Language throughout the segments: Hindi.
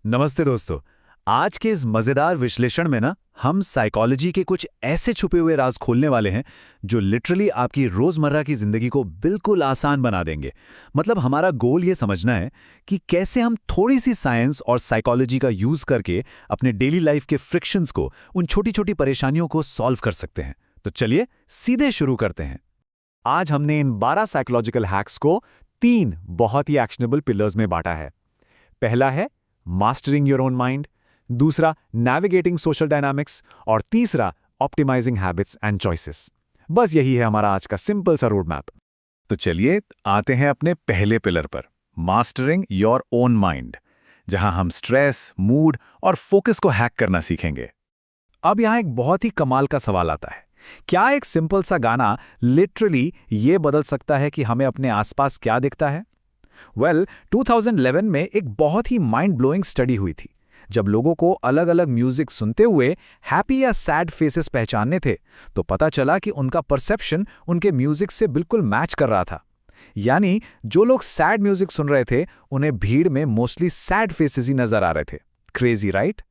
नमस्ते दोस्तों। आज के इस मजेदार विश्लेषण में हम साइकोलॉजी के कुछ ऐसे छुपे हुए राज खोलने वाले हैं जो लिटरली आपकी रोजमर्रा की जिंदगी को बिल्कुल आसान बना देंगे। मतलब हमारा गोल ये समझना है कि कैसे हम थोड़ी सी साइंस और साइकोलॉजी का यूज करके अपने डेली लाइफ के फ्रिक्शंस को, उन छोटी छोटी परेशानियों को सॉल्व कर सकते हैं। तो चलिए सीधे शुरू करते हैं। आज हमने इन 12 साइकोलॉजिकल हैक्स को 3 बहुत ही एक्शनेबल पिलर्स में बांटा है। पहला है मास्टरिंग योर ओन माइंड, दूसरा नेविगेटिंग सोशल डायनामिक्स और तीसरा ऑप्टिमाइजिंग हैबिट्स एंड चॉइसेस। बस यही है हमारा आज का सिंपल सा रोड मैप। तो चलिए आते हैं अपने पहले पिलर पर, मास्टरिंग योर ओन माइंड, जहां हम स्ट्रेस, मूड और फोकस को हैक करना सीखेंगे। अब यहाँ एक बहुत ही कमाल का सवाल आता है, क्या एक सिंपल सा गाना लिटरली ये बदल सकता है कि हमें अपने आसपास क्या दिखता है? 2011 में एक बहुत ही माइंड ब्लोइंग स्टडी हुई थी। जब लोगों को अलग अलग म्यूजिक सुनते हुए हैप्पी या सैड फेसेस पहचानने थे, तो पता चला कि उनका परसेप्शन उनके म्यूजिक से बिल्कुल मैच कर रहा था। यानी जो लोग सैड म्यूजिक सुन रहे थे, उन्हें भीड़ में मोस्टली सैड फेसेस ही नजर आ रहे थे। Crazy, right?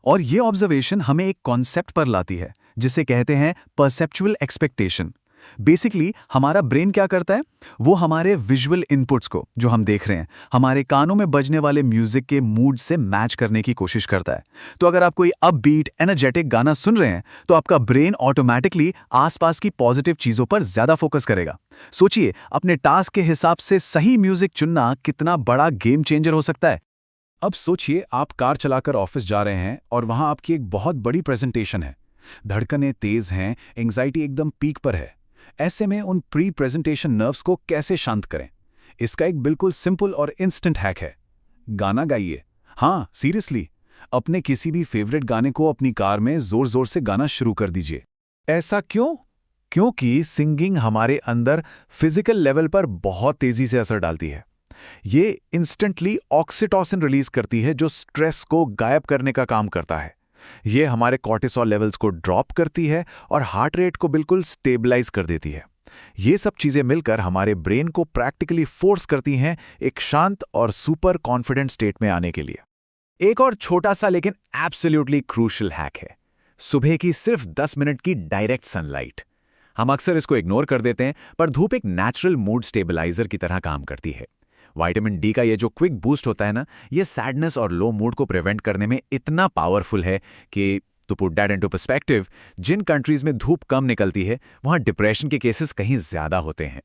और ये ऑब्जर्वेशन हमें एक कॉन्सेप्ट पर लाती है जिसे कहते हैं परसेप्चुअल एक्सपेक्टेशन। बेसिकली हमारा ब्रेन क्या करता है, वो हमारे विजुअल इनपुट्स को, जो हम देख रहे हैं, हमारे कानों में बजने वाले म्यूजिक के मूड से मैच करने की कोशिश करता है। तो अगर आप कोई अपबीट एनर्जेटिक गाना सुन रहे हैं, तो आपका ब्रेन ऑटोमेटिकली आसपास की पॉजिटिव चीजों पर ज्यादा फोकस करेगा। सोचिए, अपने टास्क के हिसाब से सही म्यूजिक चुनना कितना बड़ा गेम चेंजर हो सकता है। अब सोचिए, आप कार चलाकर ऑफिस जा रहे हैं और वहां आपकी एक बहुत बड़ी प्रेजेंटेशन है। धड़कनें तेज हैं, एंग्जाइटी एकदम पीक पर है। ऐसे में उन प्री प्रेजेंटेशन नर्व्स को कैसे शांत करें? इसका एक बिल्कुल सिंपल और इंस्टेंट हैक है, गाना गाइए। हाँ, सीरियसली, अपने किसी भी फेवरेट गाने को अपनी कार में जोर जोर से गाना शुरू कर दीजिए। ऐसा क्यों? क्योंकि सिंगिंग हमारे अंदर फिजिकल लेवल पर बहुत तेजी से असर डालती है। ये इंस्टेंटली ऑक्सीटोसिन रिलीज करती है, जो स्ट्रेस को गायब करने का काम करता है। ये हमारे कॉर्टिसोल लेवल्स को ड्रॉप करती है और हार्ट रेट को बिल्कुल स्टेबलाइज कर देती है। ये सब चीजें मिलकर हमारे ब्रेन को प्रैक्टिकली फोर्स करती हैं एक शांत और सुपर कॉन्फिडेंट स्टेट में आने के लिए। एक और छोटा सा लेकिन एब्सोल्युटली क्रूशियल हैक है, सुबह की सिर्फ 10 मिनट की डायरेक्ट सनलाइट। हम अक्सर इसको इग्नोर कर देते हैं, पर धूप एक नेचुरल मूड स्टेबलाइजर की तरह काम करती है। विटामिन डी का ये जो क्विक बूस्ट होता है ना, ये सैडनेस और लो मूड को प्रिवेंट करने में इतना पावरफुल है कि, to put that into perspective, जिन कंट्रीज में धूप कम निकलती है, वहां डिप्रेशन के केसेस कहीं ज्यादा होते हैं।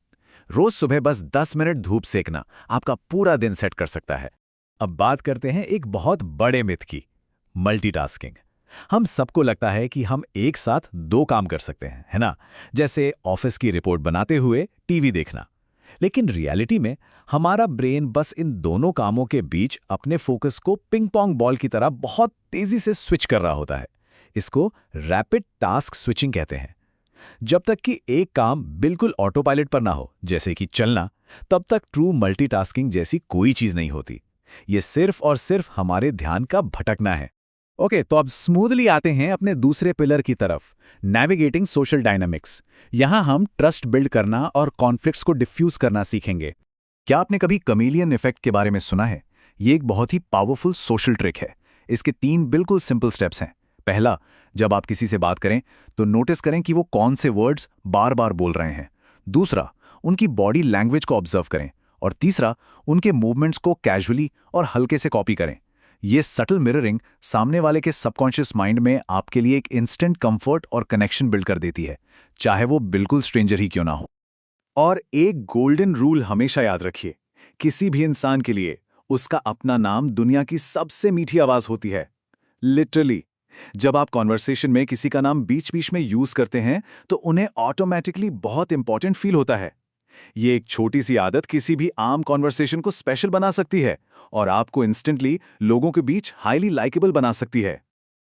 रोज सुबह बस 10 मिनट धूप सेकना आपका पूरा दिन सेट कर सकता है। अब बात करते हैं एक बहुत बड़े मिथ की, मल्टीटास्किंग। हम सबको लगता है कि हम एक साथ 2 काम कर सकते हैं, है ना? जैसे ऑफिस की रिपोर्ट बनाते हुए टीवी देखना। लेकिन रियलिटी में हमारा ब्रेन बस इन दोनों कामों के बीच अपने फोकस को पिंग पोंग बॉल की तरह बहुत तेजी से स्विच कर रहा होता है। इसको रैपिड टास्क स्विचिंग कहते हैं। जब तक कि एक काम बिल्कुल ऑटो पायलट पर ना हो, जैसे कि चलना, तब तक ट्रू मल्टीटास्किंग जैसी कोई चीज नहीं होती। ये सिर्फ और सिर्फ हमारे ध्यान का भटकना है। ओके, तो अब स्मूथली आते हैं अपने दूसरे पिलर की तरफ, नेविगेटिंग सोशल डायनामिक्स। यहां हम ट्रस्ट बिल्ड करना और कॉन्फ्लिक्ट्स को डिफ्यूज करना सीखेंगे। क्या आपने कभी कमेलियन इफेक्ट के बारे में सुना है? ये एक बहुत ही पावरफुल सोशल ट्रिक है। इसके 3 बिल्कुल सिंपल स्टेप्स हैं। पहला, जब आप किसी से बात करें तो नोटिस करें कि वो कौन से वर्ड्स बार बार बोल रहे हैं। दूसरा, उनकी बॉडी लैंग्वेज को ऑब्जर्व करें। और तीसरा, उनके मूवमेंट्स को कैजुअली और हल्के से कॉपी करें। ये सटल मिररिंग सामने वाले के सबकॉन्शियस माइंड में आपके लिए एक इंस्टेंट कंफर्ट और कनेक्शन बिल्ड कर देती है, चाहे वो बिल्कुल स्ट्रेंजर ही क्यों ना हो। और एक गोल्डन रूल हमेशा याद रखिए, किसी भी इंसान के लिए उसका अपना नाम दुनिया की सबसे मीठी आवाज होती है। लिटरली, जब आप कॉन्वर्सेशन में किसी का नाम बीच बीच में यूज करते हैं, तो उन्हें ऑटोमेटिकली बहुत इंपॉर्टेंट फील होता है। ये एक छोटी सी आदत किसी भी आम कॉन्वर्सेशन को स्पेशल बना सकती है और आपको इंस्टेंटली लोगों के बीच हाईली लाइकेबल बना सकती है।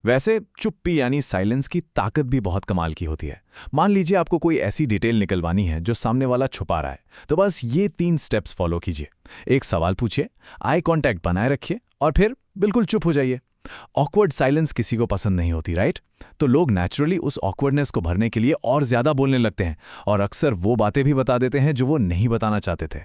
वैसे चुप्पी यानी साइलेंस की ताकत भी बहुत कमाल की होती है। मान लीजिए आपको कोई ऐसी डिटेल निकलवानी है जो सामने वाला छुपा रहा है, तो बस ये 3 स्टेप्स फॉलो कीजिए। एक सवाल पूछिए, आई कांटेक्ट बनाए रखिए और फिर बिल्कुल चुप हो जाइए। ऑकवर्ड साइलेंस किसी को पसंद नहीं होती, राइट? तो लोग नेचुरली उस ऑकवर्डनेस को भरने के लिए और ज्यादा बोलने लगते हैं और अक्सर वो बातें भी बता देते हैं जो वो नहीं बताना चाहते थे।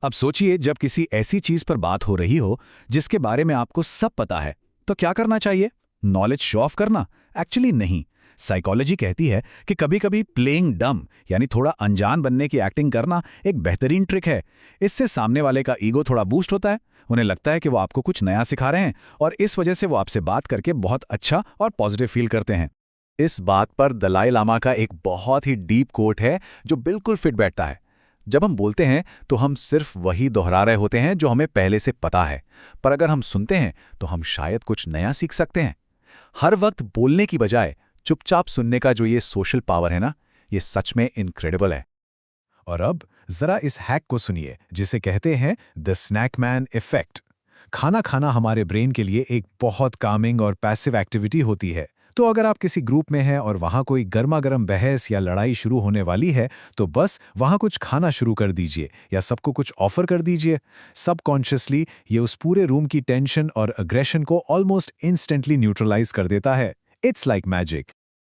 अब सोचिए, जब किसी ऐसी चीज पर बात हो रही हो जिसके बारे में आपको सब पता है, तो क्या करना चाहिए? नॉलेज शो ऑफ करना? एक्चुअली नहीं। साइकोलॉजी कहती है कि कभी-कभी प्लेइंग डम यानी थोड़ा अनजान बनने की एक्टिंग करना एक बेहतरीन ट्रिक है। इससे सामने वाले का ईगो थोड़ा बूस्ट होता है, उन्हें लगता है कि वो आपको कुछ नया सिखा रहे हैं और इस वजह से वो आपसे बात करके बहुत अच्छा और पॉजिटिव फील करते हैं। इस बात पर दलाई लामा का एक बहुत ही डीप कोट है जो बिल्कुल फिट बैठता है। जब हम बोलते हैं तो हम सिर्फ वही दोहरा रहे होते हैं जो हमें पहले से पता है, पर अगर हम सुनते हैं तो हम शायद कुछ नया सीख सकते हैं। हर वक्त बोलने की बजाय चुपचाप सुनने का जो ये सोशल पावर है ना, ये सच में इनक्रेडिबल है। और अब जरा इस हैक को सुनिए जिसे कहते हैं द स्नैक मैन इफेक्ट। खाना खाना हमारे ब्रेन के लिए एक बहुत कामिंग और पैसिव एक्टिविटी होती है। तो अगर आप किसी ग्रुप में हैं और वहां कोई गर्मा गर्म बहस या लड़ाई शुरू होने वाली है, तो बस वहां कुछ खाना शुरू कर दीजिए या सबको कुछ ऑफर कर दीजिए। सबकॉन्शियसली ये उस पूरे रूम की टेंशन और अग्रेशन को ऑलमोस्ट इंस्टेंटली न्यूट्रलाइज कर देता है। It's like magic.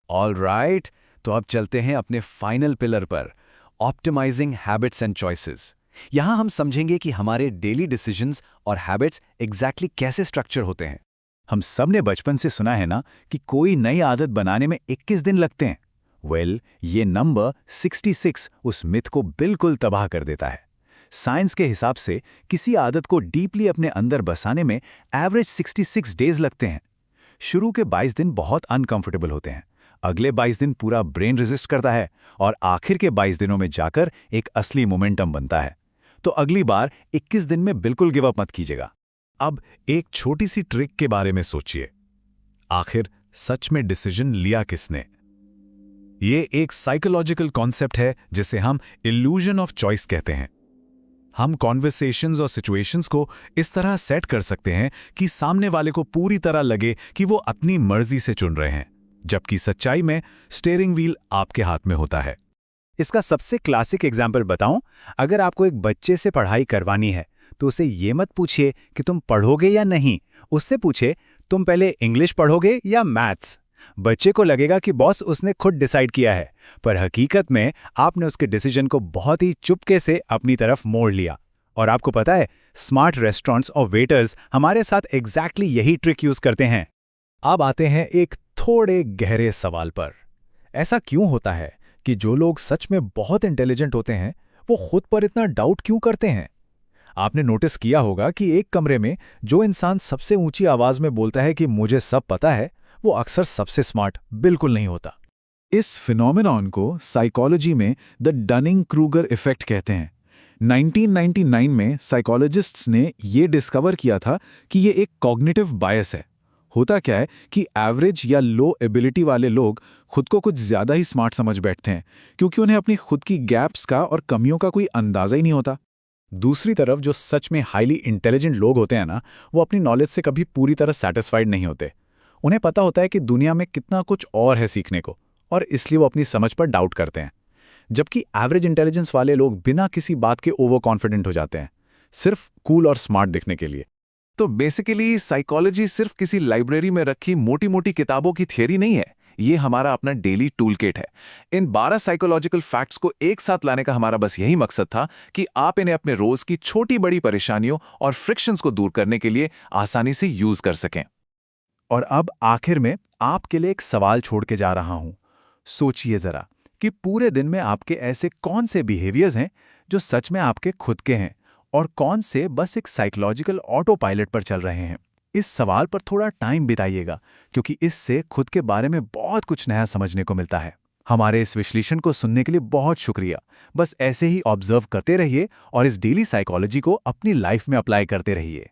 All right, तो अब चलते हैं अपने फाइनल पिलर पर, ऑप्टिमाइजिंग हैबिट्स एंड चॉइसेस। यहां हम समझेंगे कि हमारे डेली डिसीजंस और हैबिट्स एग्जैक्टली कैसे स्ट्रक्चर होते हैं। हम सब ने बचपन से सुना है ना कि कोई नई आदत बनाने में 21 दिन लगते हैं। ये नंबर 66 उस मिथ को बिल्कुल तबाह कर देता है। साइंस के हिसाब से किसी आदत को डीपली अपने अंदर बसाने में एवरेज 66 डेज लगते हैं। शुरू के 22 दिन बहुत अनकंफर्टेबल होते हैं, अगले 22 दिन पूरा ब्रेन रेजिस्ट करता है और आखिर के 22 दिनों में जाकर एक असली मोमेंटम बनता है। तो अगली बार 21 दिन में बिल्कुल गिव अप मत कीजिएगा। अब एक छोटी सी ट्रिक के बारे में सोचिए। आखिर सच में डिसीजन लिया किसने? ये एक साइकोलॉजिकल कॉन्सेप्ट है जिसे हम इल्यूजन ऑफ चॉइस कहते हैं। हम कॉन्वर्सेशंस और सिचुएशंस को इस तरह सेट कर सकते हैं कि सामने वाले को पूरी तरह लगे कि वो अपनी मर्जी से चुन रहे हैं, जबकि सच्चाई में स्टीयरिंग व्हील आपके हाथ में होता है। इसका सबसे क्लासिक एग्जाम्पल बताऊं, अगर आपको एक बच्चे से पढ़ाई करवानी है तो उसे ये मत पूछिए कि तुम पढ़ोगे या नहीं, उससे पूछे तुम पहले इंग्लिश पढ़ोगे या मैथ्स। बच्चे को लगेगा कि बॉस उसने खुद डिसाइड किया है, पर हकीकत में आपने उसके डिसीजन को बहुत ही चुपके से अपनी तरफ मोड़ लिया। और आपको पता है, स्मार्ट रेस्टोरेंट्स और वेटर्स हमारे साथ एग्जैक्टली यही ट्रिक यूज करते हैं। अब आते हैं एक थोड़े गहरे सवाल पर। ऐसा क्यों होता है कि जो लोग सच में बहुत इंटेलिजेंट होते हैं वो खुद पर इतना डाउट क्यों करते हैं? आपने नोटिस किया होगा कि एक कमरे में जो इंसान सबसे ऊंची आवाज में बोलता है कि मुझे सब पता है, वो अक्सर सबसे स्मार्ट बिल्कुल नहीं होता। इस फिनोमेनॉन को साइकोलॉजी में द डनिंग-क्रूगर इफेक्ट कहते हैं। 1999 में साइकोलॉजिस्ट्स ने ये डिस्कवर किया था कि ये एक कॉग्निटिव बायस है। होता क्या है कि एवरेज या लो एबिलिटी वाले लोग खुद को कुछ ज्यादा ही स्मार्ट समझ बैठते हैं, क्योंकि उन्हें अपनी खुद की गैप्स का और कमियों का कोई अंदाजा ही नहीं होता। दूसरी तरफ जो सच में हाईली इंटेलिजेंट लोग होते हैं ना, वो अपनी नॉलेज से कभी पूरी तरह सेटिस्फाइड नहीं होते। उन्हें पता होता है कि दुनिया में कितना कुछ और है सीखने को, और इसलिए वो अपनी समझ पर डाउट करते हैं। जबकि एवरेज इंटेलिजेंस वाले लोग बिना किसी बात के ओवर कॉन्फिडेंट हो जाते हैं, सिर्फ कूल और स्मार्ट दिखने के लिए। तो बेसिकली साइकोलॉजी सिर्फ किसी लाइब्रेरी में रखी मोटी मोटी किताबों की थियरी नहीं है, ये हमारा अपना डेली टूल किट है। इन 12 साइकोलॉजिकल फैक्ट्स को एक साथ लाने का हमारा बस यही मकसद था कि आप इन्हें अपने रोज की छोटी बड़ी परेशानियों और फ्रिक्शंस को दूर करने के लिए आसानी से यूज कर सकें। और अब आखिर में आपके लिए एक सवाल छोड़ के जा रहा हूं। सोचिए जरा कि पूरे दिन में आपके ऐसे कौन से बिहेवियर्स हैं जो सच में आपके खुद के हैं और कौन से बस एक साइकोलॉजिकल ऑटो पायलट पर चल रहे हैं। इस सवाल पर थोड़ा टाइम बिताइएगा, क्योंकि इससे खुद के बारे में बहुत कुछ नया समझने को मिलता है। हमारे इस विश्लेषण को सुनने के लिए बहुत शुक्रिया। बस ऐसे ही ऑब्जर्व करते रहिए और इस डेली साइकोलॉजी को अपनी लाइफ में अप्लाई करते रहिए।